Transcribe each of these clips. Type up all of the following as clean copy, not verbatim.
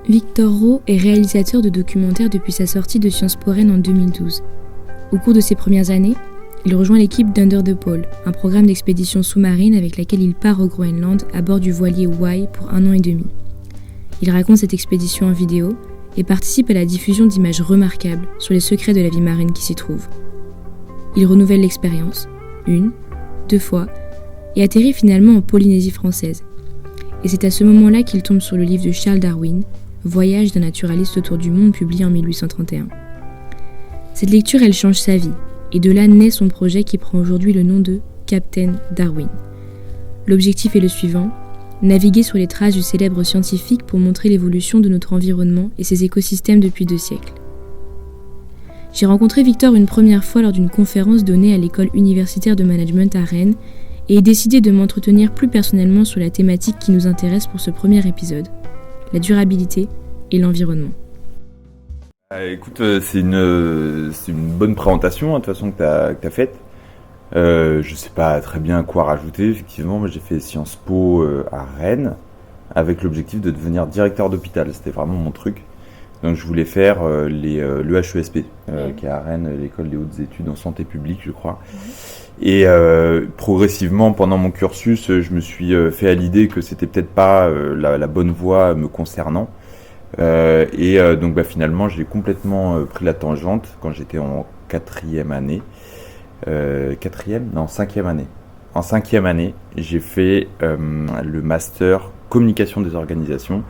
Victor Rowe est réalisateur de documentaires depuis sa sortie de Sciences Po Rennes en 2012. Au cours de ses premières années, il rejoint l'équipe d'Under the Pole, un programme d'expédition sous-marine avec laquelle il part au Groenland à bord du voilier Y pour 1 an et demi. Il raconte cette expédition en vidéo et participe à la diffusion d'images remarquables sur les secrets de la vie marine qui s'y trouvent. Il renouvelle l'expérience, 1, 2 fois, et atterrit finalement en Polynésie française. Et c'est à ce moment-là qu'il tombe sur le livre de Charles Darwin, Voyage d'un naturaliste autour du monde, publié en 1831. Cette lecture, elle change sa vie, et de là naît son projet qui prend aujourd'hui le nom de Captain Darwin. L'objectif est le suivant, naviguer sur les traces du célèbre scientifique pour montrer l'évolution de notre environnement et ses écosystèmes depuis 2 siècles. J'ai rencontré Victor une première fois lors d'une conférence donnée à l'école universitaire de management à Rennes et ai décidé de m'entretenir plus personnellement sur la thématique qui nous intéresse pour ce premier épisode, la durabilité et l'environnement. Écoute, c'est une bonne présentation de toute façon que tu as faite. Je sais pas très bien quoi rajouter. Effectivement, moi j'ai fait Sciences Po à Rennes avec l'objectif de devenir directeur d'hôpital. C'était vraiment mon truc. Donc je voulais faire l'EHESP, qui est à Rennes, l'école des hautes études en santé publique, je crois. Et progressivement, pendant mon cursus, je me suis fait à l'idée que c'était peut-être pas la bonne voie me concernant. Donc finalement, j'ai complètement pris la tangente quand j'étais en 4e année. 5e année. En 5e année, j'ai fait le master communication des organisations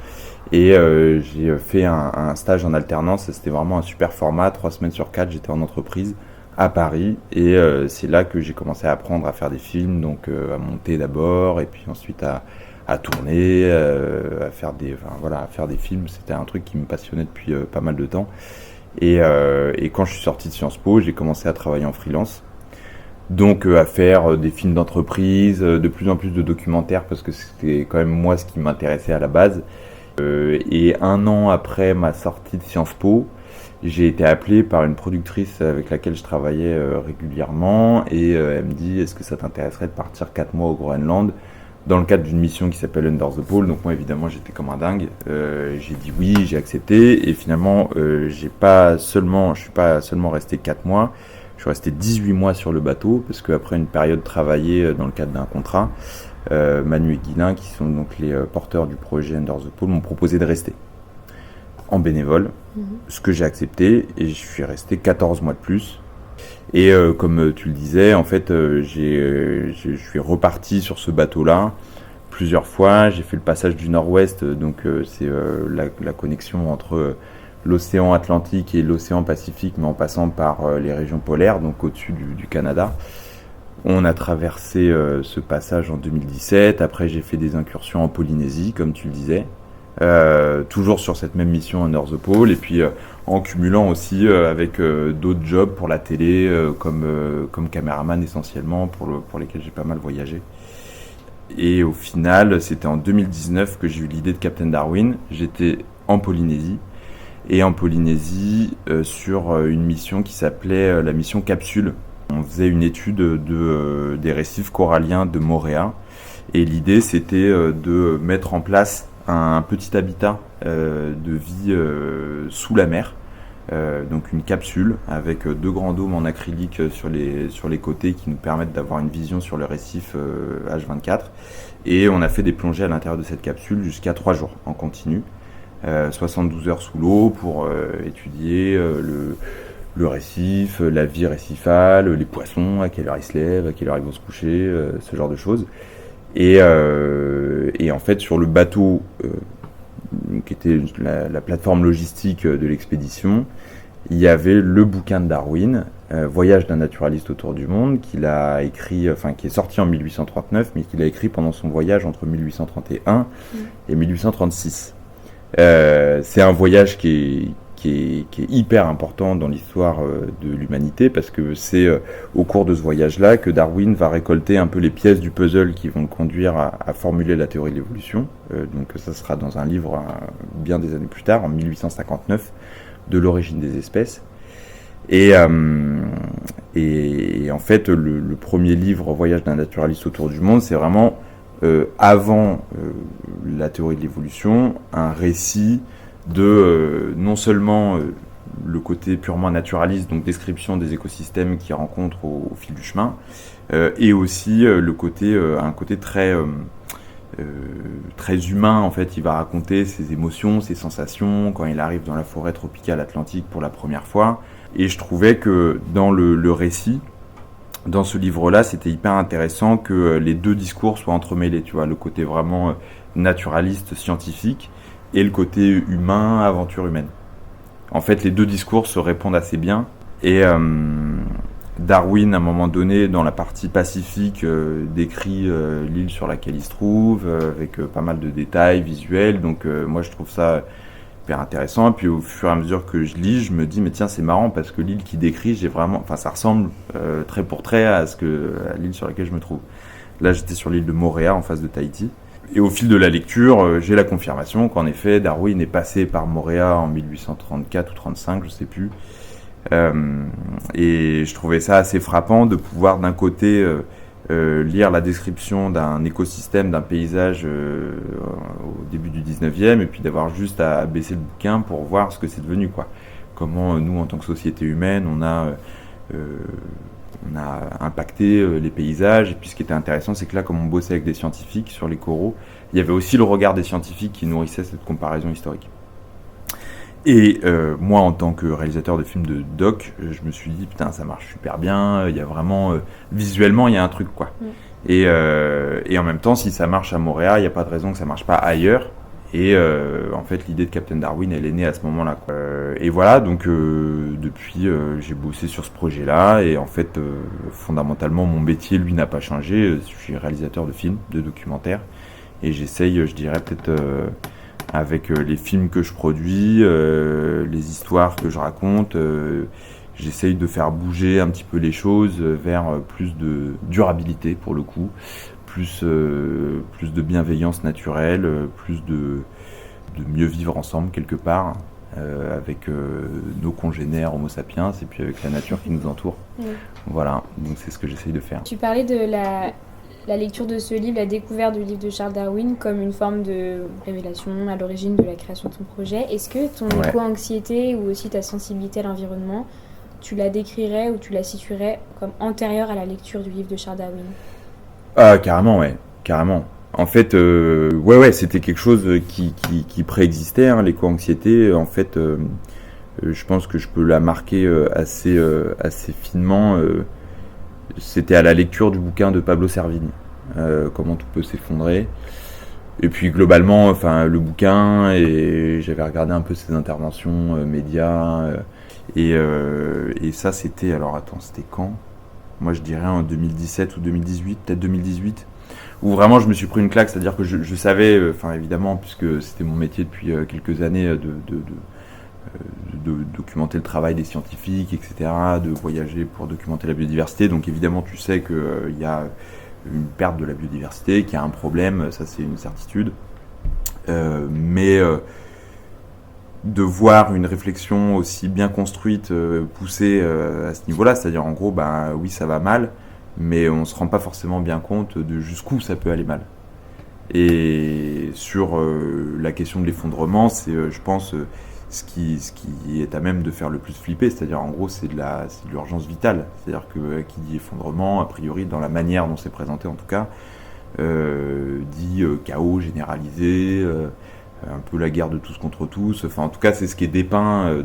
et j'ai fait un stage en alternance. C'était vraiment un super format, 3 semaines sur 4, j'étais en entreprise à Paris et c'est là que j'ai commencé à apprendre à faire des films, donc à monter d'abord et puis ensuite à tourner, à faire des films. C'était un truc qui me passionnait depuis pas mal de temps et quand je suis sorti de Sciences Po, j'ai commencé à travailler en freelance, donc à faire des films d'entreprise, de plus en plus de documentaires parce que c'était quand même moi ce qui m'intéressait à la base. Et 1 an après ma sortie de Sciences Po, j'ai été appelé par une productrice avec laquelle je travaillais régulièrement et elle me dit: est-ce que ça t'intéresserait de partir 4 mois au Groenland dans le cadre d'une mission qui s'appelle Under the Pole. Donc moi évidemment j'étais comme un dingue, j'ai dit oui, j'ai accepté et finalement je suis pas seulement resté 4 mois, je suis resté 18 mois sur le bateau parce qu'après une période travaillée dans le cadre d'un contrat, Manu et Guilin, qui sont donc les porteurs du projet Under the Pole, m'ont proposé de rester en bénévole, ce que j'ai accepté et je suis resté 14 mois de plus. Et comme tu le disais, en fait, je suis reparti sur ce bateau-là plusieurs fois. J'ai fait le passage du Nord-Ouest, donc c'est la connexion entre l'océan Atlantique et l'océan Pacifique, mais en passant par les régions polaires, donc au-dessus du Canada. On a traversé ce passage en 2017. Après, j'ai fait des incursions en Polynésie, comme tu le disais. Toujours sur cette même mission Under the Pole et puis en cumulant aussi avec d'autres jobs pour la télé comme caméraman essentiellement pour lesquels j'ai pas mal voyagé. Et au final, c'était en 2019 que j'ai eu l'idée de Captain Darwin. J'étais en Polynésie sur une mission qui s'appelait la mission Capsule. On faisait une étude des récifs coralliens de Moorea et l'idée c'était de mettre en place un petit habitat de vie sous la mer, donc une capsule avec 2 grands dômes en acrylique sur les côtés qui nous permettent d'avoir une vision sur le récif H24 et on a fait des plongées à l'intérieur de cette capsule jusqu'à 3 jours en continu, 72 heures sous l'eau pour étudier le récif, la vie récifale, les poissons, à quelle heure ils se lèvent, à quelle heure ils vont se coucher, ce genre de choses. Et en fait, sur le bateau, qui était la plateforme logistique de l'expédition, il y avait le bouquin de Darwin, Voyage d'un naturaliste autour du monde, qu'il a écrit, qui est sorti en 1839, mais qu'il a écrit pendant son voyage entre 1831 et 1836. C'est un voyage qui est hyper important dans l'histoire de l'humanité parce que c'est au cours de ce voyage-là que Darwin va récolter un peu les pièces du puzzle qui vont le conduire à formuler la théorie de l'évolution. Donc ça sera dans un livre bien des années plus tard, en 1859, de l'origine des espèces. Et en fait, le premier livre, Voyage d'un naturaliste autour du monde, c'est vraiment avant la théorie de l'évolution, un récit de non seulement le côté purement naturaliste, donc description des écosystèmes qu'il rencontre au fil du chemin, et aussi un côté très humain. En fait, il va raconter ses émotions, ses sensations quand il arrive dans la forêt tropicale atlantique pour la première fois. Et je trouvais que dans le récit, dans ce livre-là, c'était hyper intéressant que les deux discours soient entremêlés, tu vois, le côté vraiment naturaliste, scientifique, et le côté humain, aventure humaine. En fait, les deux discours se répondent assez bien, et Darwin, à un moment donné, dans la partie pacifique, décrit l'île sur laquelle il se trouve, avec pas mal de détails visuels, donc moi je trouve ça hyper intéressant. Et puis au fur et à mesure que je lis, je me dis mais tiens, c'est marrant parce que l'île qui décrit, ça ressemble trait pour trait à l'île sur laquelle je me trouve. Là, j'étais sur l'île de Moorea en face de Tahiti. Et au fil de la lecture, j'ai la confirmation qu'en effet, Darwin est passé par Moorea en 1834 ou 35, je sais plus. Et je trouvais ça assez frappant de pouvoir d'un côté lire la description d'un écosystème, d'un paysage au début du 19e, et puis d'avoir juste à baisser le bouquin pour voir ce que c'est devenu, quoi. Comment nous, en tant que société humaine, on a impacté les paysages. Et puis ce qui était intéressant, c'est que là, comme on bossait avec des scientifiques sur les coraux, il y avait aussi le regard des scientifiques qui nourrissait cette comparaison historique. Et moi, en tant que réalisateur de films de doc, je me suis dit, putain, ça marche super bien, il y a vraiment, visuellement, il y a un truc, quoi. Et en même temps, si ça marche à Moorea, il n'y a pas de raison que ça marche pas ailleurs. Et en fait, l'idée de Captain Darwin, elle est née à ce moment-là, quoi. Et voilà, donc depuis, j'ai bossé sur ce projet-là, et en fait, fondamentalement, mon métier, lui, n'a pas changé. Je suis réalisateur de films, de documentaires, et j'essaye, je dirais, peut-être... avec les films que je produis, les histoires que je raconte, j'essaye de faire bouger un petit peu les choses vers plus de durabilité pour le coup, plus de bienveillance naturelle, plus de mieux vivre ensemble quelque part, avec nos congénères Homo sapiens et puis avec la nature qui nous entoure. Voilà, donc c'est ce que j'essaye de faire. Tu parlais de la lecture de ce livre, la découverte du livre de Charles Darwin comme une forme de révélation à l'origine de la création de ton projet. Est-ce que ton éco-anxiété ou aussi ta sensibilité à l'environnement, tu la décrirais ou tu la situerais comme antérieure à la lecture du livre de Charles Darwin ? Carrément, ouais, carrément. En fait, c'était quelque chose qui préexistait, hein, l'éco-anxiété. En fait, je pense que je peux la marquer assez finement. C'était à la lecture du bouquin de Pablo Servigne, Comment tout peut s'effondrer. Et puis globalement, le bouquin, et j'avais regardé un peu ses interventions médias, et ça c'était, c'était quand ? Moi je dirais en 2017 ou 2018, peut-être 2018, où vraiment je me suis pris une claque, c'est-à-dire que je savais, évidemment, puisque c'était mon métier depuis quelques années, de documenter le travail des scientifiques, etc., de voyager pour documenter la biodiversité. Donc évidemment, tu sais qu'il y a une perte de la biodiversité, qu'il y a un problème, ça c'est une certitude. Mais de voir une réflexion aussi bien construite, poussée à ce niveau-là, c'est-à-dire en gros, oui, ça va mal, mais on ne se rend pas forcément bien compte de jusqu'où ça peut aller mal. Et sur la question de l'effondrement, c'est, je pense... ce qui est à même de faire le plus flipper, c'est-à-dire en gros c'est de l'urgence vitale, c'est-à-dire que qui dit effondrement, a priori dans la manière dont c'est présenté en tout cas, dit chaos généralisé, un peu la guerre de tous contre tous, en tout cas c'est ce qui est dépeint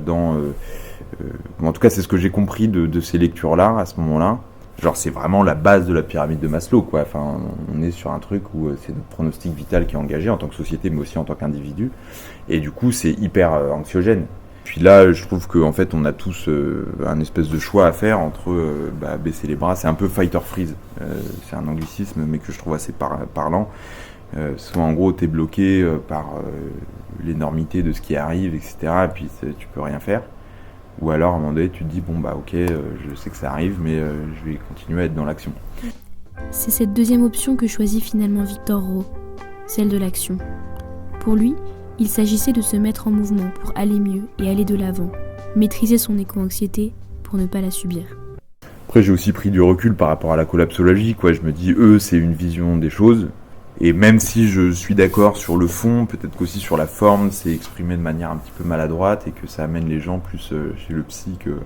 en tout cas c'est ce que j'ai compris de ces lectures-là à ce moment-là. Genre c'est vraiment la base de la pyramide de Maslow, quoi. On est sur un truc où c'est notre pronostic vital qui est engagé en tant que société, mais aussi en tant qu'individu. Et du coup, c'est hyper anxiogène. Puis là, je trouve qu'en fait, on a tous un espèce de choix à faire entre baisser les bras. C'est un peu fight or freeze. C'est un anglicisme, mais que je trouve assez parlant. Soit en gros, t'es bloqué par l'énormité de ce qui arrive, etc. Et puis tu peux rien faire. Ou alors, à un moment donné, tu te dis, ok, je sais que ça arrive, mais je vais continuer à être dans l'action. C'est cette deuxième option que choisit finalement Victor Rowe, celle de l'action. Pour lui, il s'agissait de se mettre en mouvement pour aller mieux et aller de l'avant, maîtriser son éco-anxiété pour ne pas la subir. Après, j'ai aussi pris du recul par rapport à la collapsologie, quoi. Je me dis, c'est une vision des choses, Et même si je suis d'accord sur le fond, peut-être qu'aussi sur la forme, c'est exprimé de manière un petit peu maladroite et que ça amène les gens plus chez le psy que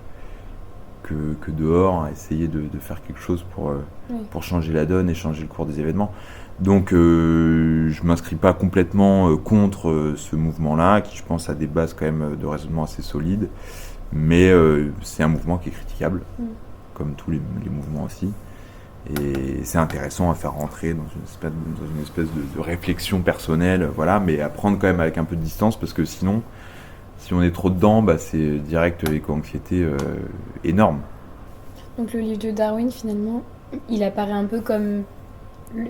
dehors, à essayer de faire quelque chose pour changer la donne et changer le cours des événements. Donc je m'inscris pas complètement contre ce mouvement-là, qui je pense a des bases quand même de raisonnement assez solides, mais c'est un mouvement qui est critiquable, comme tous les mouvements aussi. Et c'est intéressant à faire rentrer dans une espèce de réflexion personnelle, voilà, mais à prendre quand même avec un peu de distance, parce que sinon, si on est trop dedans, bah, c'est direct l'éco-anxiété énorme. Donc le livre de Darwin, finalement, il apparaît un peu comme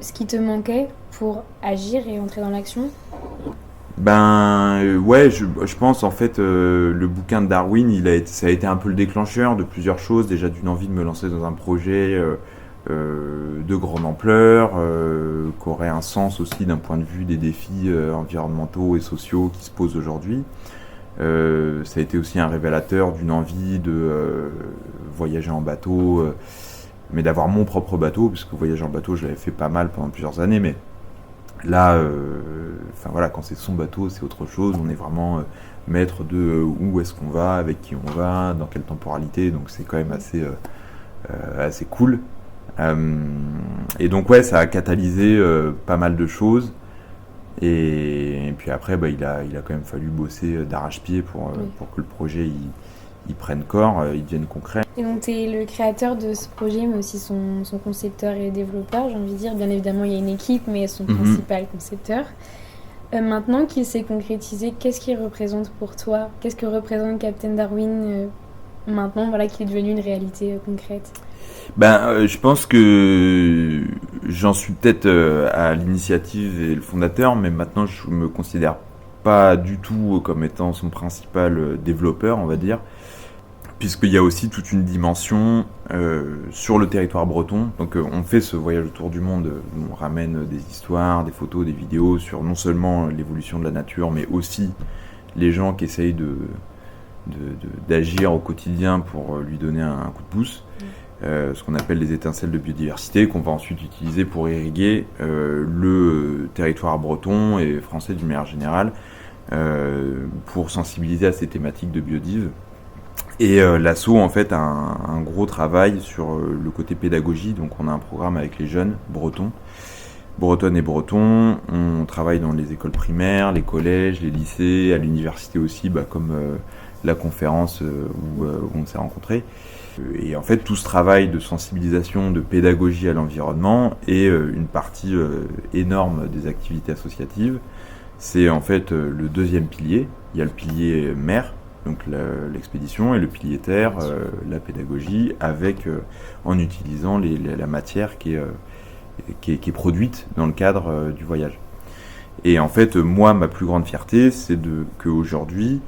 ce qui te manquait pour agir et entrer dans l'action. Ouais, je pense en fait le bouquin de Darwin, ça a été un peu le déclencheur de plusieurs choses, déjà d'une envie de me lancer dans un projet de grande ampleur, qui aurait un sens aussi d'un point de vue des défis environnementaux et sociaux qui se posent aujourd'hui. Ça a été aussi un révélateur d'une envie de voyager en bateau, mais d'avoir mon propre bateau, puisque voyager en bateau, je l'avais fait pas mal pendant plusieurs années, mais là, voilà, quand c'est son bateau, c'est autre chose. On est vraiment maître de où est-ce qu'on va, avec qui on va, dans quelle temporalité, donc c'est quand même assez cool. Et donc ouais, ça a catalysé pas mal de choses. Et puis après, il a quand même fallu bosser d'arrache-pied pour que le projet il prenne corps, il devienne concret. Et donc tu es le créateur de ce projet, mais aussi son concepteur et développeur, j'ai envie de dire. Bien évidemment, il y a une équipe, mais son principal concepteur. Maintenant qu'il s'est concrétisé, qu'est-ce qu'il représente pour toi ? Qu'est-ce que représente Captain Darwin maintenant, voilà, qu'il est devenu une réalité concrète ? Je pense que j'en suis peut-être à l'initiative et le fondateur, mais maintenant je me considère pas du tout comme étant son principal développeur, on va dire, puisqu'il y a aussi toute une dimension sur le territoire breton. Donc on fait ce voyage autour du monde, on ramène des histoires, des photos, des vidéos sur non seulement l'évolution de la nature, mais aussi les gens qui essayent d'agir au quotidien pour lui donner un coup de pouce. Ce qu'on appelle les étincelles de biodiversité, qu'on va ensuite utiliser pour irriguer le territoire breton et français d'une manière générale, pour sensibiliser à ces thématiques de biodive. Et l'asso en fait a un gros travail sur le côté pédagogie, donc on a un programme avec les jeunes bretonnes et bretons, on travaille dans les écoles primaires, les collèges, les lycées, à l'université aussi, comme la conférence où on s'est rencontrés. Et en fait, tout ce travail de sensibilisation, de pédagogie à l'environnement est une partie énorme des activités associatives. C'est en fait le deuxième pilier. Il y a le pilier mer, donc l'expédition, et le pilier terre, la pédagogie, en utilisant la matière qui est produite dans le cadre du voyage. Et en fait, moi, ma plus grande fierté, c'est qu'aujourd'hui,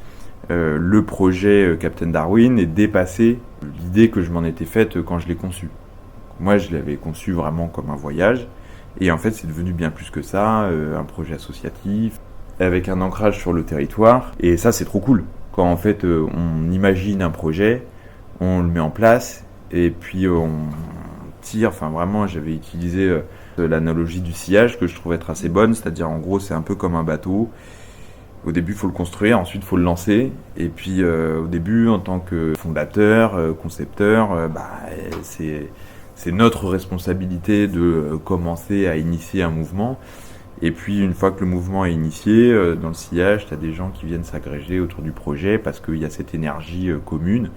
le projet Captain Darwin est dépassé l'idée que je m'en étais faite quand je l'ai conçu. Moi, je l'avais conçu vraiment comme un voyage, et en fait, c'est devenu bien plus que ça, un projet associatif, avec un ancrage sur le territoire, et ça, c'est trop cool. Quand en fait, on imagine un projet, on le met en place, et puis on tire, vraiment, j'avais utilisé l'analogie du sillage, que je trouve être assez bonne, c'est-à-dire, en gros, c'est un peu comme un bateau. Au début, il faut le construire, ensuite, il faut le lancer. Et puis, au début, en tant que fondateur, concepteur, c'est notre responsabilité de commencer à initier un mouvement. Et puis, une fois que le mouvement est initié, dans le sillage, tu as des gens qui viennent s'agréger autour du projet parce qu'il y a cette énergie commune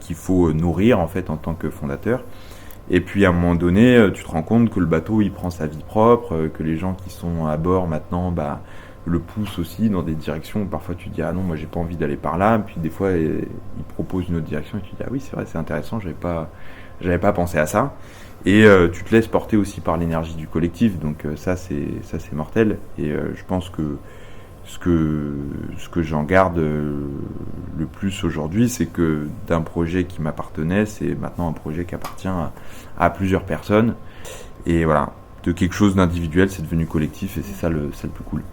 qu'il faut nourrir, en fait, en tant que fondateur. Et puis, à un moment donné, tu te rends compte que le bateau, il prend sa vie propre, que les gens qui sont à bord maintenant, le pousse aussi dans des directions où parfois tu dis ah non, moi j'ai pas envie d'aller par là, puis des fois il propose une autre direction et tu dis ah oui, c'est vrai, c'est intéressant, j'avais pas pensé à ça, et tu te laisses porter aussi par l'énergie du collectif, donc ça c'est mortel. Et je pense que ce que j'en garde le plus aujourd'hui, c'est que d'un projet qui m'appartenait, c'est maintenant un projet qui appartient à plusieurs personnes, et voilà, de quelque chose d'individuel c'est devenu collectif, et c'est ça le plus cool.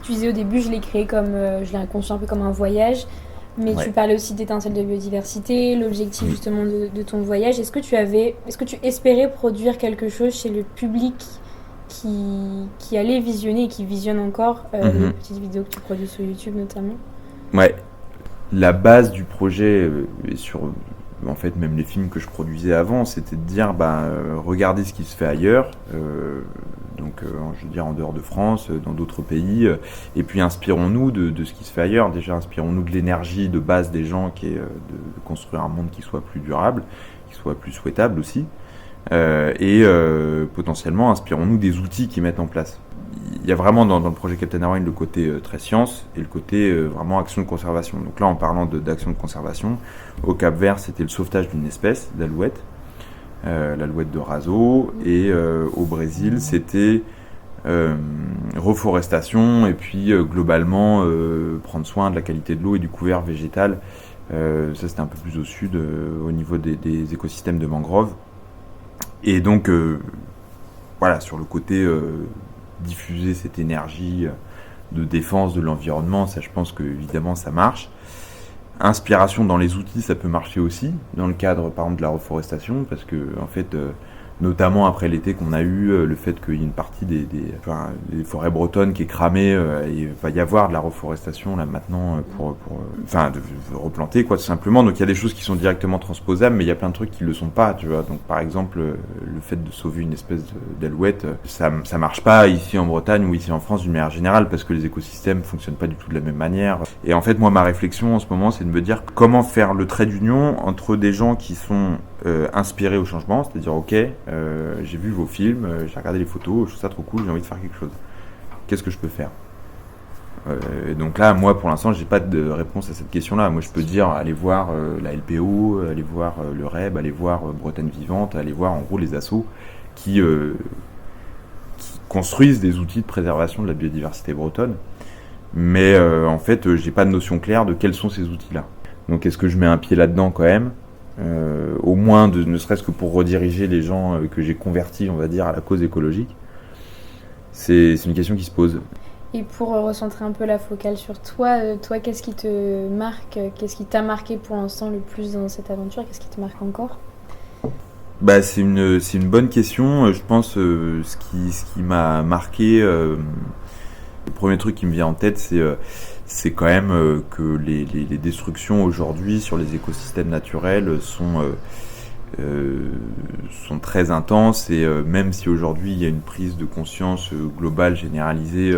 Tu disais au début, je l'ai créé je l'ai conçu un peu comme un voyage, mais tu parlais aussi d'étincelles de biodiversité, l'objectif justement de ton voyage. Est-ce que tu espérais produire quelque chose chez le public qui allaient visionner et qui visionnent encore les petites vidéos que tu produis sur YouTube notamment. Ouais, la base du projet, et sur en fait même les films que je produisais avant, c'était de dire regardez ce qui se fait ailleurs, je veux dire en dehors de France, dans d'autres pays, et puis inspirons-nous de ce qui se fait ailleurs. Déjà inspirons-nous de l'énergie de base des gens qui est de construire un monde qui soit plus durable, qui soit plus souhaitable aussi, et potentiellement inspirons-nous des outils qu'ils mettent en place. Il y a vraiment dans le projet Captain Darwin le côté très science et le côté vraiment action de conservation. Donc là, en parlant d'action de conservation, au Cap-Vert, c'était le sauvetage d'une espèce d'alouette, l'alouette de Raso, et au Brésil, c'était reforestation et puis globalement prendre soin de la qualité de l'eau et du couvert végétal. Ça, c'était un peu plus au sud, au niveau des écosystèmes de mangroves. Et donc, voilà, sur le côté diffuser cette énergie de défense de l'environnement, ça je pense que évidemment ça marche. Inspiration dans les outils, ça peut marcher aussi, dans le cadre par exemple de la reforestation, parce que en fait, notamment après l'été qu'on a eu, le fait qu'il y ait une partie des forêts bretonnes qui est cramée, il va y avoir de la reforestation là maintenant pour de replanter quoi tout simplement. Donc il y a des choses qui sont directement transposables, mais il y a plein de trucs qui le sont pas, tu vois. Donc par exemple le fait de sauver une espèce d'alouette, ça marche pas ici en Bretagne ou ici en France d'une manière générale, parce que les écosystèmes fonctionnent pas du tout de la même manière. Et en fait moi ma réflexion en ce moment c'est de me dire comment faire le trait d'union entre des gens qui sont inspirés au changement, c'est-à-dire ok, j'ai vu vos films, j'ai regardé les photos, je trouve ça trop cool, j'ai envie de faire quelque chose. Qu'est-ce que je peux faire ? Et donc là, moi pour l'instant, j'ai pas de réponse à cette question-là. Moi je peux dire, allez voir la LPO, allez voir le REB, allez voir Bretagne Vivante, allez voir en gros les assos qui construisent des outils de préservation de la biodiversité bretonne. Mais en fait, j'ai pas de notion claire de quels sont ces outils-là. Donc est-ce que je mets un pied là-dedans quand même ? Au moins ne serait-ce que pour rediriger les gens que j'ai convertis, on va dire, à la cause écologique. C'est une question qui se pose. Et pour recentrer un peu la focale sur toi, qu'est-ce qui te marque, qu'est-ce qui t'a marqué pour l'instant le plus dans cette aventure, qu'est-ce qui te marque encore ? C'est une bonne question. Je pense ce qui m'a marqué, le premier truc qui me vient en tête, c'est quand même que les destructions aujourd'hui sur les écosystèmes naturels sont très intenses, et même si aujourd'hui il y a une prise de conscience globale généralisée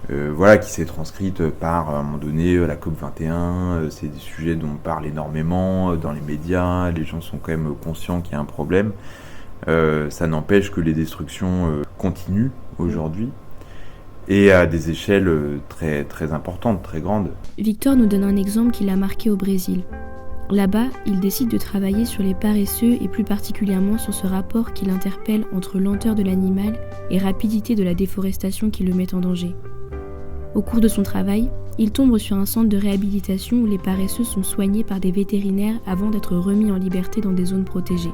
qui s'est transcrite par à un moment donné la COP21, c'est des sujets dont on parle énormément dans les médias, les gens sont quand même conscients qu'il y a un problème, ça n'empêche que les destructions continuent aujourd'hui. Et à des échelles très, très importantes, très grandes. Victor nous donne un exemple qui l'a marqué au Brésil. Là-bas, il décide de travailler sur les paresseux et plus particulièrement sur ce rapport qui l'interpelle entre lenteur de l'animal et rapidité de la déforestation qui le met en danger. Au cours de son travail, il tombe sur un centre de réhabilitation où les paresseux sont soignés par des vétérinaires avant d'être remis en liberté dans des zones protégées.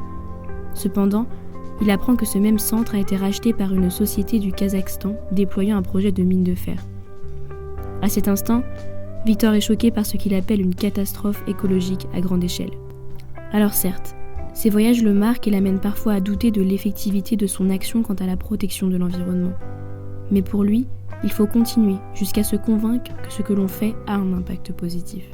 Cependant, il apprend que ce même centre a été racheté par une société du Kazakhstan déployant un projet de mine de fer. À cet instant, Victor est choqué par ce qu'il appelle une catastrophe écologique à grande échelle. Alors certes, ces voyages le marquent et l'amènent parfois à douter de l'effectivité de son action quant à la protection de l'environnement. Mais pour lui, il faut continuer jusqu'à se convaincre que ce que l'on fait a un impact positif.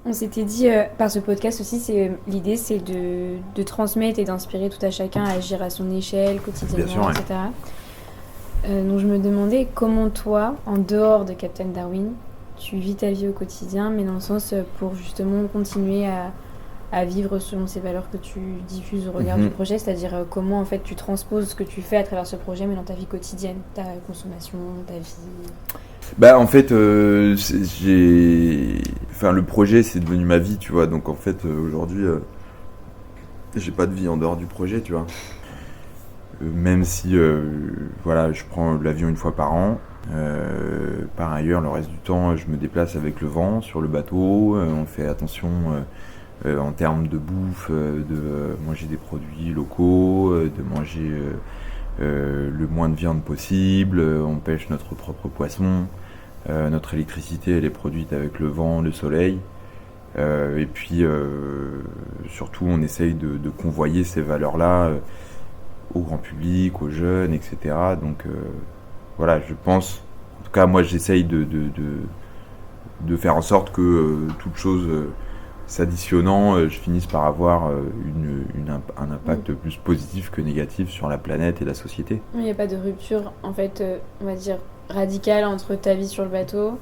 On s'était dit, par ce podcast aussi, l'idée c'est de transmettre et d'inspirer tout à chacun à agir à son échelle, quotidiennement, Bien sûr, etc. Donc je me demandais comment toi, en dehors de Captain Darwin, tu vis ta vie au quotidien, mais dans le sens pour justement continuer à vivre selon ces valeurs que tu diffuses au regard du projet, c'est-à-dire comment en fait tu transposes ce que tu fais à travers ce projet, mais dans ta vie quotidienne, ta consommation, ta vie... En fait, le projet c'est devenu ma vie, tu vois, donc en fait aujourd'hui j'ai pas de vie en dehors du projet, tu vois. Même si je prends l'avion une fois par an. Par ailleurs, le reste du temps, je me déplace avec le vent sur le bateau. On fait attention en termes de bouffe, de manger des produits locaux, de manger le moins de viande possible, on pêche notre propre poisson, notre électricité elle est produite avec le vent, le soleil, et puis surtout on essaye de convoyer ces valeurs-là au grand public, aux jeunes, etc. Donc voilà, je pense, en tout cas moi j'essaye de faire en sorte que toute chose s'additionnant, je finisse par avoir un impact plus positif que négatif sur la planète et la société. Il n'y a pas de rupture, en fait, on va dire, radicale entre ta vie sur le bateau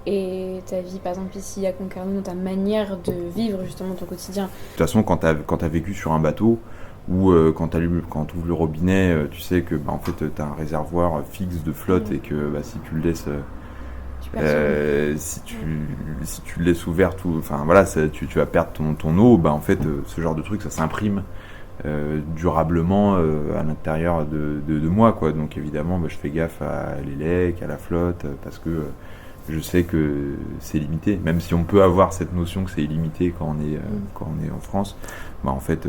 et ta vie, par exemple, ici à Concarneau, dans ta manière de vivre justement ton quotidien. De toute façon, quand t'as vécu sur un bateau, ou quand tu ouvres le robinet, tu sais que en fait, tu as un réservoir fixe de flotte et que si tu le laisses... si tu le laisses ouvert, enfin voilà, tu vas perdre ton eau. En fait, ce genre de truc, ça s'imprime durablement à l'intérieur de moi, quoi. Donc évidemment, je fais gaffe à l'élec, à la flotte, parce que je sais que c'est limité. Même si on peut avoir cette notion que c'est illimité quand on est en France, en fait,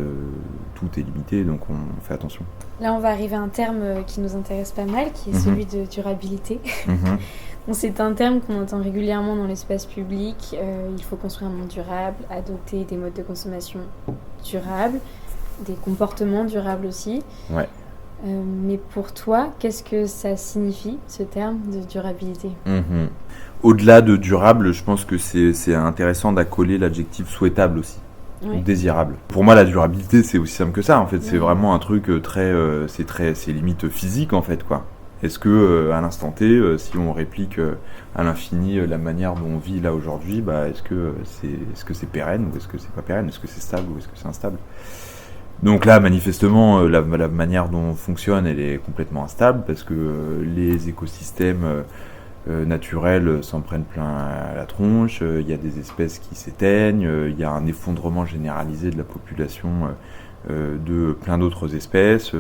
tout est limité, donc on fait attention. Là, on va arriver à un terme qui nous intéresse pas mal, qui est celui de durabilité. Bon, c'est un terme qu'on entend régulièrement dans l'espace public. Il faut construire un monde durable, adopter des modes de consommation durables, des comportements durables aussi. Ouais. Mais pour toi, qu'est-ce que ça signifie, ce terme de durabilité ? Au-delà de durable, je pense que c'est intéressant d'accoler l'adjectif souhaitable aussi, ou désirable. Pour moi, la durabilité, c'est aussi simple que ça. En fait, c'est vraiment un truc c'est limite physique en fait, quoi. Est-ce que à l'instant T, si on réplique à l'infini la manière dont on vit là aujourd'hui, est-ce que c'est pérenne ou est-ce que c'est pas pérenne ? Est-ce que c'est stable ou est-ce que c'est instable ? Donc là, manifestement, la manière dont on fonctionne, elle est complètement instable parce que les écosystèmes naturels s'en prennent plein à la tronche. Il y a des espèces qui s'éteignent. Il y a un effondrement généralisé de la population de plein d'autres espèces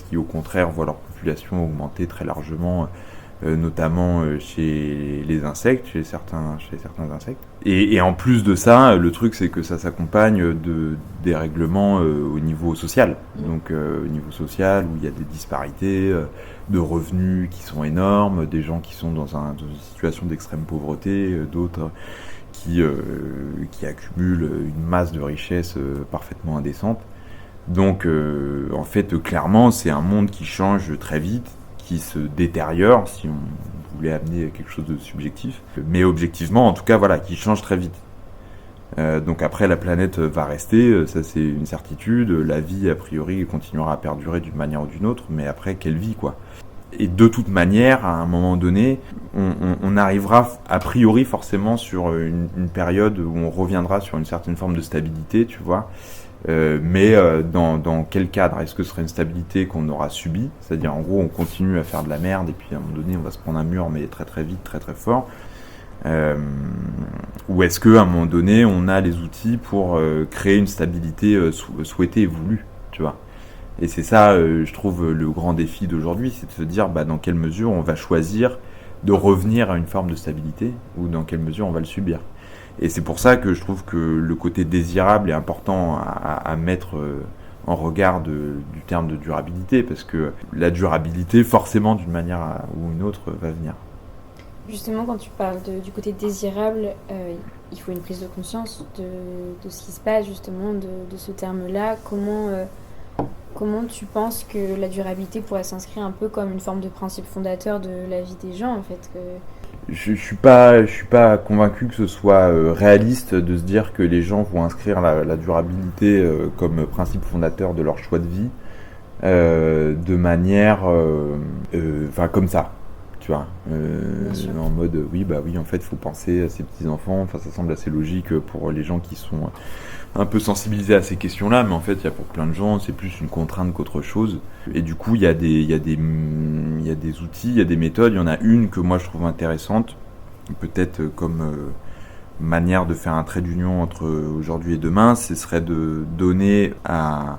qui au contraire voient leur population augmenter très largement, notamment chez les insectes, chez certains insectes. Et en plus de ça, le truc c'est que ça s'accompagne de dérèglements au niveau social. Donc au niveau social où il y a des disparités de revenus qui sont énormes, des gens qui sont dans une situation d'extrême pauvreté, d'autres qui accumulent une masse de richesses parfaitement indécente. Donc en fait clairement c'est un monde qui change très vite, qui se détériore si on voulait amener quelque chose de subjectif, mais objectivement en tout cas voilà, qui change très vite. Donc après la planète va rester, ça c'est une certitude, la vie a priori continuera à perdurer d'une manière ou d'une autre, mais après quelle vie quoi. Et de toute manière, à un moment donné, on arrivera a priori forcément sur une période où on reviendra sur une certaine forme de stabilité, tu vois. Mais dans quel cadre ? Est-ce que ce serait une stabilité qu'on aura subie ? C'est-à-dire en gros on continue à faire de la merde et puis à un moment donné on va se prendre un mur mais très très vite, très très fort. Ou est-ce qu'à un moment donné on a les outils pour créer une stabilité souhaitée et voulue, tu vois ? Et c'est ça, je trouve, le grand défi d'aujourd'hui, c'est de se dire dans quelle mesure on va choisir de revenir à une forme de stabilité ou dans quelle mesure on va le subir. Et c'est pour ça que je trouve que le côté désirable est important à mettre en regard du terme de durabilité, parce que la durabilité, forcément, d'une manière ou une autre, va venir. Justement, quand tu parles du côté désirable, il faut une prise de conscience de ce qui se passe, justement, de ce terme-là. Comment tu penses que la durabilité pourrait s'inscrire un peu comme une forme de principe fondateur de la vie des gens, en fait Je suis pas convaincu que ce soit réaliste de se dire que les gens vont inscrire la durabilité comme principe fondateur de leur choix de vie de manière comme ça, tu vois, en mode oui en fait il faut penser à ses petits enfants. Ça semble assez logique pour les gens qui sont un peu sensibilisés à ces questions-là, mais en fait il y a pour plein de gens c'est plus une contrainte qu'autre chose. Et du coup il y a des outils, il y a des méthodes. Il y en a une que moi je trouve intéressante, peut-être comme manière de faire un trait d'union entre aujourd'hui et demain, ce serait de donner à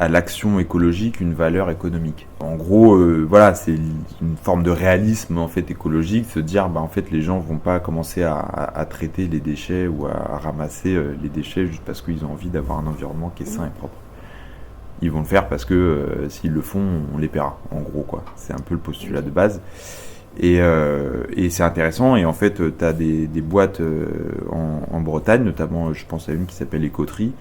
l'action écologique une valeur économique. En gros, voilà, c'est une forme de réalisme en fait écologique, se dire en fait les gens vont pas commencer à traiter les déchets ou à ramasser les déchets juste parce qu'ils ont envie d'avoir un environnement qui est sain et propre. Ils vont le faire parce que s'ils le font, on les paiera, en gros, quoi. C'est un peu le postulat de base. Et c'est intéressant. Et en fait, tu as des boîtes en Bretagne, notamment, je pense à une qui s'appelle Écoterie,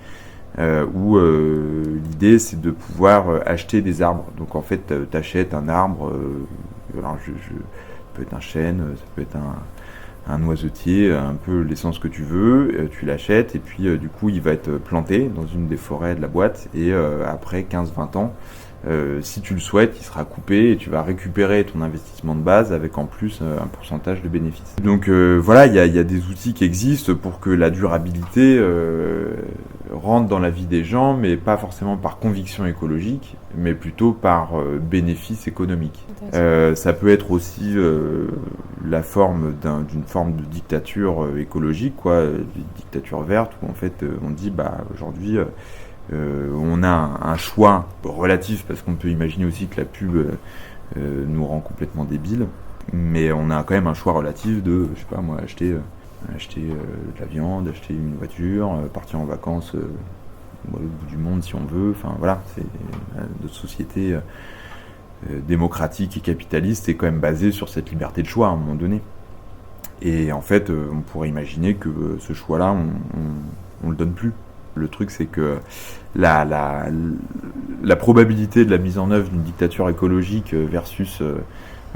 où l'idée, c'est de pouvoir acheter des arbres. Donc, en fait, tu achètes un arbre, alors ça peut être un chêne, ça peut être un noisetier, un peu l'essence que tu veux, tu l'achètes et puis du coup il va être planté dans une des forêts de la boîte et après 15-20 ans, si tu le souhaites, il sera coupé et tu vas récupérer ton investissement de base avec en plus un pourcentage de bénéfices. Donc voilà, il y a des outils qui existent pour que la durabilité rentre dans la vie des gens, mais pas forcément par conviction écologique, mais plutôt par bénéfice économique. Ça peut être aussi la forme d'une forme de dictature écologique, quoi, une dictature verte, où en fait on dit aujourd'hui on a un choix relatif, parce qu'on peut imaginer aussi que la pub nous rend complètement débiles, mais on a quand même un choix relatif de, je sais pas moi, acheter de la viande, acheter une voiture, partir en vacances au bout du monde si on veut, enfin voilà, c'est notre société démocratique et capitaliste est quand même basée sur cette liberté de choix à un moment donné. Et en fait, on pourrait imaginer que ce choix-là, on le donne plus. Le truc, c'est que la probabilité de la mise en œuvre d'une dictature écologique versus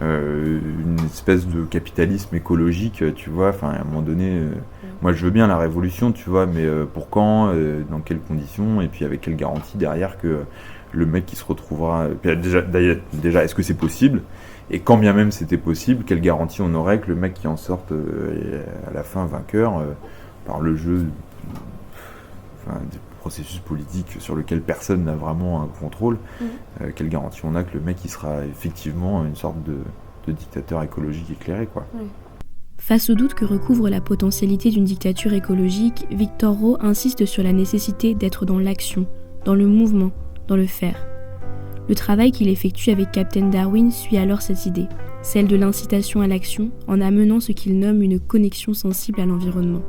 une espèce de capitalisme écologique, tu vois, enfin à un moment donné, moi je veux bien la révolution, tu vois, mais pour quand, dans quelles conditions, et puis avec quelle garantie derrière que le mec qui se retrouvera... Déjà, est-ce que c'est possible ? Et quand bien même c'était possible, quelle garantie on aurait que le mec qui en sorte à la fin vainqueur par le jeu des processus politiques sur lequel personne n'a vraiment un contrôle, quelle garantie on a que le mec il sera effectivement une sorte de dictateur écologique éclairé, quoi. Oui. Face au doute que recouvre la potentialité d'une dictature écologique, Victor Rowe insiste sur la nécessité d'être dans l'action, dans le mouvement, dans le faire. Le travail qu'il effectue avec Captain Darwin suit alors cette idée, celle de l'incitation à l'action en amenant ce qu'il nomme une connexion sensible à l'environnement.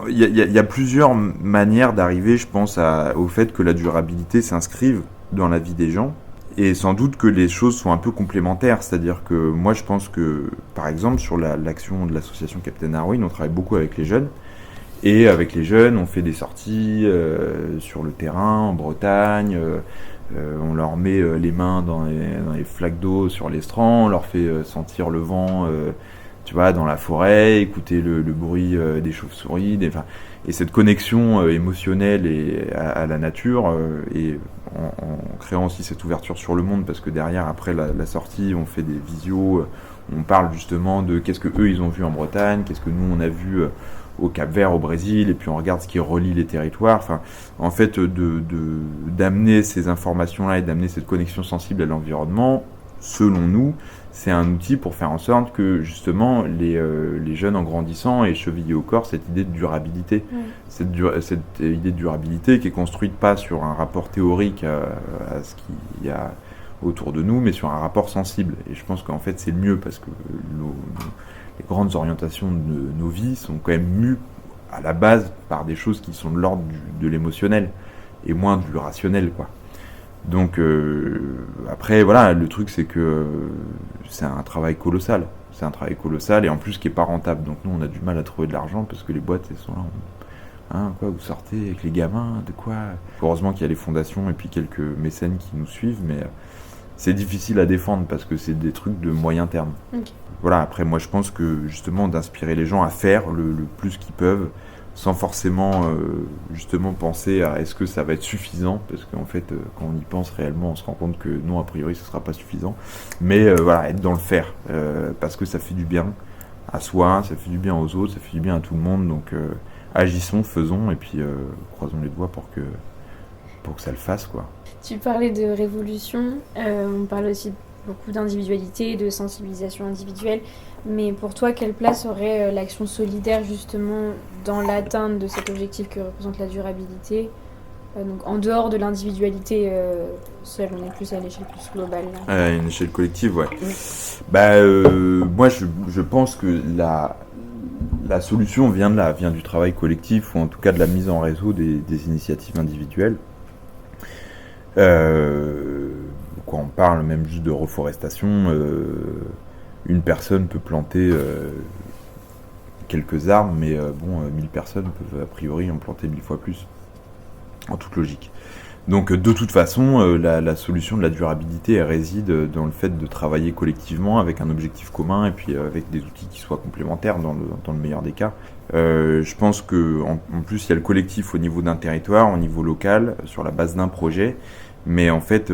Il y a plusieurs manières d'arriver, je pense, au fait que la durabilité s'inscrive dans la vie des gens. Et sans doute que les choses sont un peu complémentaires. C'est-à-dire que moi, je pense que, par exemple, sur l'action de l'association Captain Darwin, on travaille beaucoup avec les jeunes. Et avec les jeunes, on fait des sorties sur le terrain, en Bretagne. On leur met les mains dans les flaques d'eau sur l'estran. On leur fait sentir le vent... tu vois, dans la forêt, écouter le bruit des chauves-souris, et cette connexion émotionnelle à la nature, et en créant aussi cette ouverture sur le monde, parce que derrière, après la sortie, on fait des visios, on parle justement de qu'est-ce que eux ils ont vu en Bretagne, qu'est-ce que nous on a vu au Cap-Vert, au Brésil, et puis on regarde ce qui relie les territoires. Enfin, en fait, d'amener ces informations-là et d'amener cette connexion sensible à l'environnement, selon nous, c'est un outil pour faire en sorte que justement les jeunes en grandissant aient chevillé au corps cette idée de durabilité. Cette idée de durabilité qui est construite pas sur un rapport théorique à ce qu'il y a autour de nous, mais sur un rapport sensible. Et je pense qu'en fait c'est le mieux, parce que les grandes orientations de nos vies sont quand même mues à la base par des choses qui sont de l'ordre de l'émotionnel et moins du rationnel, quoi. Donc après voilà, le truc c'est que c'est un travail colossal, et en plus qui est pas rentable. Donc nous on a du mal à trouver de l'argent parce que les boîtes elles sont là, quoi, vous sortez avec les gamins, de quoi? Heureusement qu'il y a les fondations et puis quelques mécènes qui nous suivent, mais c'est difficile à défendre parce que c'est des trucs de moyen terme. Okay. Voilà, après moi je pense que justement d'inspirer les gens à faire le plus qu'ils peuvent, sans forcément justement penser à est-ce que ça va être suffisant, parce qu'en fait quand on y pense réellement on se rend compte que non, a priori ce sera pas suffisant, mais voilà, être dans le faire, parce que ça fait du bien à soi, ça fait du bien aux autres, ça fait du bien à tout le monde, donc agissons, faisons, et puis croisons les doigts pour que ça le fasse, quoi. Tu parlais de révolution, on parle aussi beaucoup d'individualité, de sensibilisation individuelle, mais pour toi, quelle place aurait l'action solidaire justement dans l'atteinte de cet objectif que représente la durabilité, donc en dehors de l'individualité seule, on est plus à l'échelle plus globale là. Une échelle collective, ouais. Oui. Moi je pense que la solution vient de là, vient du travail collectif, ou en tout cas de la mise en réseau des initiatives individuelles. Quand on parle même juste de reforestation, une personne peut planter quelques arbres, mais 1000 personnes peuvent a priori en planter 1000 fois plus, en toute logique. Donc de toute façon, la solution de la durabilité, elle réside dans le fait de travailler collectivement avec un objectif commun et puis avec des outils qui soient complémentaires dans le meilleur des cas. Je pense qu'en plus, il y a le collectif au niveau d'un territoire, au niveau local, sur la base d'un projet. Mais en fait,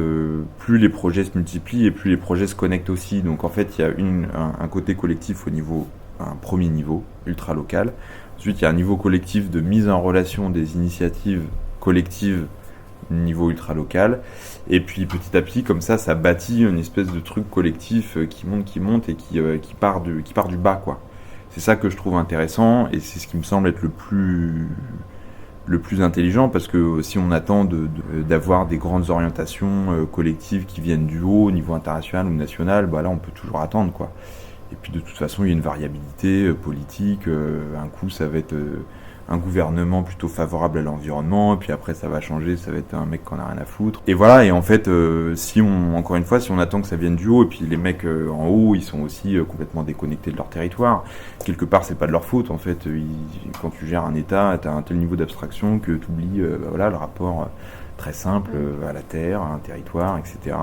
plus les projets se multiplient et plus les projets se connectent aussi. Donc en fait, il y a un côté collectif au niveau, un premier niveau, ultra local. Ensuite, il y a un niveau collectif de mise en relation des initiatives collectives niveau ultra local, et puis petit à petit comme ça bâtit une espèce de truc collectif qui monte et qui part du bas, quoi. C'est ça que je trouve intéressant et c'est ce qui me semble être le plus intelligent, parce que si on attend d'avoir des grandes orientations collectives qui viennent du haut au niveau international ou national, bah là on peut toujours attendre, quoi. Et puis de toute façon il y a une variabilité politique, un coup ça va être un gouvernement plutôt favorable à l'environnement, et puis après ça va changer, ça va être un mec qu'on a rien à foutre. Et voilà, et en fait, si on attend que ça vienne du haut, et puis les mecs en haut, ils sont aussi complètement déconnectés de leur territoire, quelque part c'est pas de leur faute, en fait, quand tu gères un État, t'as un tel niveau d'abstraction que t'oublies le rapport très simple à la terre, à un territoire, etc.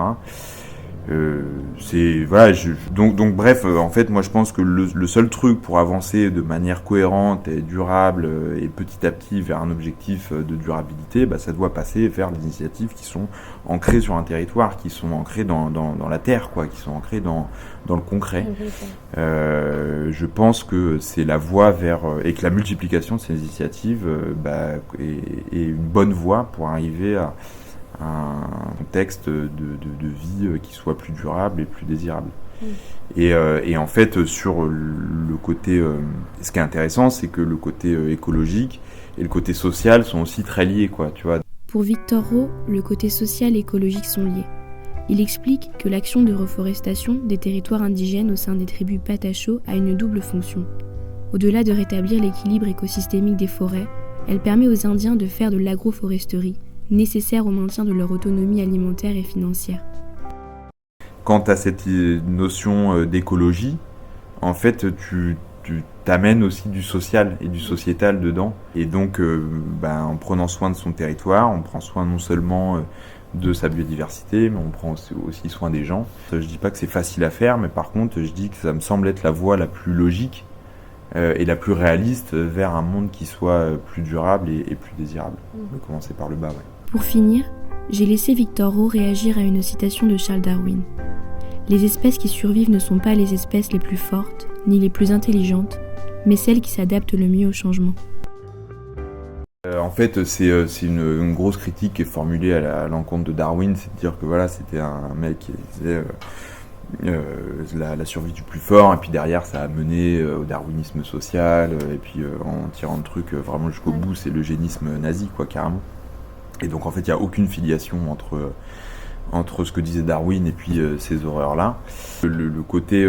Donc bref, en fait moi je pense que le seul truc pour avancer de manière cohérente et durable et petit à petit vers un objectif de durabilité, ça doit passer vers des initiatives qui sont ancrées sur un territoire, qui sont ancrées dans la terre, quoi, qui sont ancrées dans le concret. Je pense que c'est la voie et que la multiplication de ces initiatives est une bonne voie pour arriver à un contexte de vie qui soit plus durable et plus désirable. Et en fait, sur le côté... ce qui est intéressant, c'est que le côté écologique et le côté social sont aussi très liés, quoi, tu vois. Pour Victor Roux, le côté social et écologique sont liés. Il explique que l'action de reforestation des territoires indigènes au sein des tribus Patacho a une double fonction. Au-delà de rétablir l'équilibre écosystémique des forêts, elle permet aux Indiens de faire de l'agroforesterie, nécessaire au maintien de leur autonomie alimentaire et financière. Quant à cette notion d'écologie, en fait, tu t'amènes aussi du social et du sociétal dedans. Et donc, en prenant soin de son territoire, on prend soin non seulement de sa biodiversité, mais on prend aussi soin des gens. Je dis pas que c'est facile à faire, mais par contre, je dis que ça me semble être la voie la plus logique et la plus réaliste vers un monde qui soit plus durable et plus désirable. On va commencer par le bas, ouais. Pour finir, j'ai laissé Victor Roux réagir à une citation de Charles Darwin. Les espèces qui survivent ne sont pas les espèces les plus fortes, ni les plus intelligentes, mais celles qui s'adaptent le mieux au changement. En fait, c'est une grosse critique qui est formulée à l'encontre de Darwin, c'est de dire que voilà, c'était un mec qui disait la survie du plus fort, et puis derrière ça a mené au darwinisme social, et puis en tirant le truc vraiment jusqu'au bout, c'est l'eugénisme nazi, quoi, carrément. Et donc en fait, il n'y a aucune filiation entre ce que disait Darwin et puis ces horreurs-là. Le côté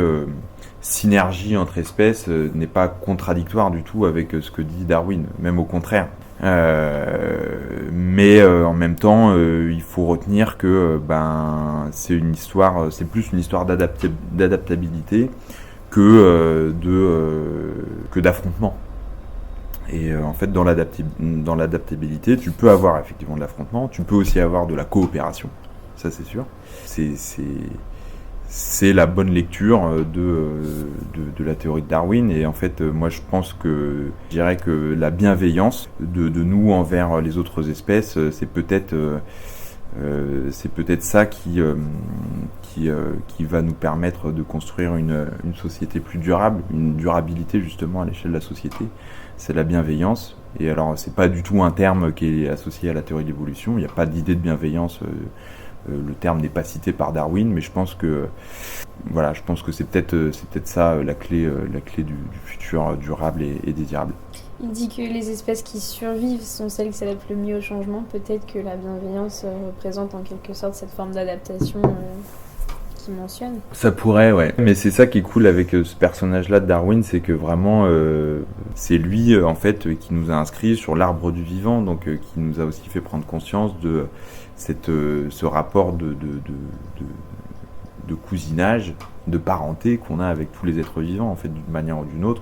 synergie entre espèces n'est pas contradictoire du tout avec ce que dit Darwin, même au contraire. Mais en même temps, il faut retenir que c'est plus une histoire d'adaptabilité que d'affrontement. Et en fait, dans l'adaptabilité, tu peux avoir effectivement de l'affrontement, tu peux aussi avoir de la coopération, ça c'est sûr. C'est la bonne lecture de la théorie de Darwin. Et en fait, moi je dirais que la bienveillance de nous envers les autres espèces, c'est peut-être ça qui va nous permettre de construire une société plus durable, une durabilité justement à l'échelle de la société. C'est la bienveillance. Et alors, c'est pas du tout un terme qui est associé à la théorie de l'évolution. Il n'y a pas d'idée de bienveillance. Le terme n'est pas cité par Darwin, mais je pense que c'est peut-être ça la clé du futur durable et désirable. Il dit que les espèces qui survivent sont celles qui s'adaptent le mieux au changement. Peut-être que la bienveillance représente en quelque sorte cette forme d'adaptation qu'il mentionne. Ça pourrait, ouais. Mais c'est ça qui est cool avec ce personnage-là de Darwin, c'est que vraiment, c'est lui, en fait, qui nous a inscrits sur l'arbre du vivant, donc qui nous a aussi fait prendre conscience ce rapport de cousinage, de parenté qu'on a avec tous les êtres vivants, en fait, d'une manière ou d'une autre.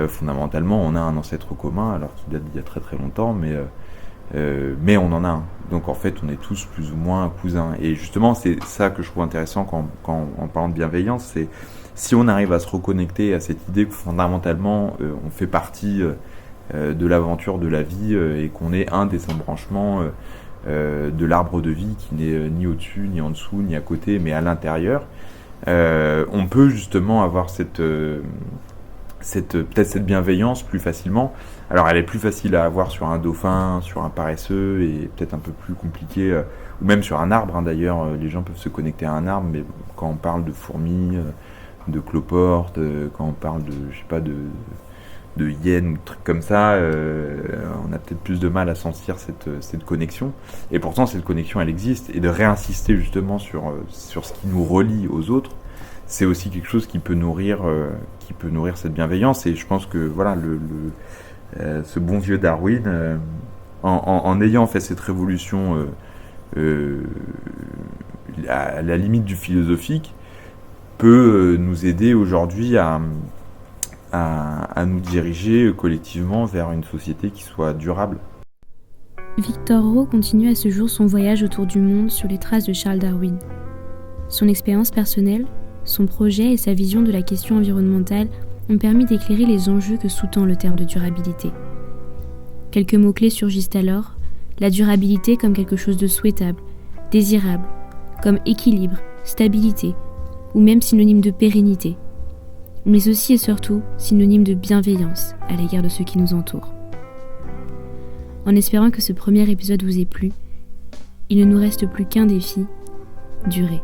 Fondamentalement, on a un ancêtre commun, alors qu'il date d'il y a très très longtemps, mais on en a un. Donc en fait, on est tous plus ou moins cousins. Et justement, c'est ça que je trouve intéressant en parlant de bienveillance, c'est si on arrive à se reconnecter à cette idée que fondamentalement, on fait partie de l'aventure de la vie et qu'on est un des embranchements de l'arbre de vie qui n'est ni au-dessus, ni en dessous, ni à côté, mais à l'intérieur, on peut justement avoir peut-être cette bienveillance plus facilement. Alors elle est plus facile à avoir sur un dauphin, sur un paresseux, et peut-être un peu plus compliquée, ou même sur un arbre, d'ailleurs, les gens peuvent se connecter à un arbre, mais quand on parle de fourmis, de cloportes, quand on parle de hyènes, trucs comme ça, on a peut-être plus de mal à sentir cette connexion. Et pourtant, cette connexion, elle existe. Et de réinsister justement sur ce qui nous relie aux autres, c'est aussi quelque chose qui peut nourrir cette bienveillance. Et je pense que voilà, ce bon vieux Darwin, en ayant fait cette révolution à la limite du philosophique, peut nous aider aujourd'hui à nous diriger collectivement vers une société qui soit durable. Victor Roe continue à ce jour son voyage autour du monde sur les traces de Charles Darwin. Son expérience personnelle, son projet et sa vision de la question environnementale ont permis d'éclairer les enjeux que sous-tend le terme de durabilité. Quelques mots-clés surgissent alors, la durabilité comme quelque chose de souhaitable, désirable, comme équilibre, stabilité, ou même synonyme de pérennité, mais aussi et surtout synonyme de bienveillance à l'égard de ceux qui nous entourent. En espérant que ce premier épisode vous ait plu, il ne nous reste plus qu'un défi, durer.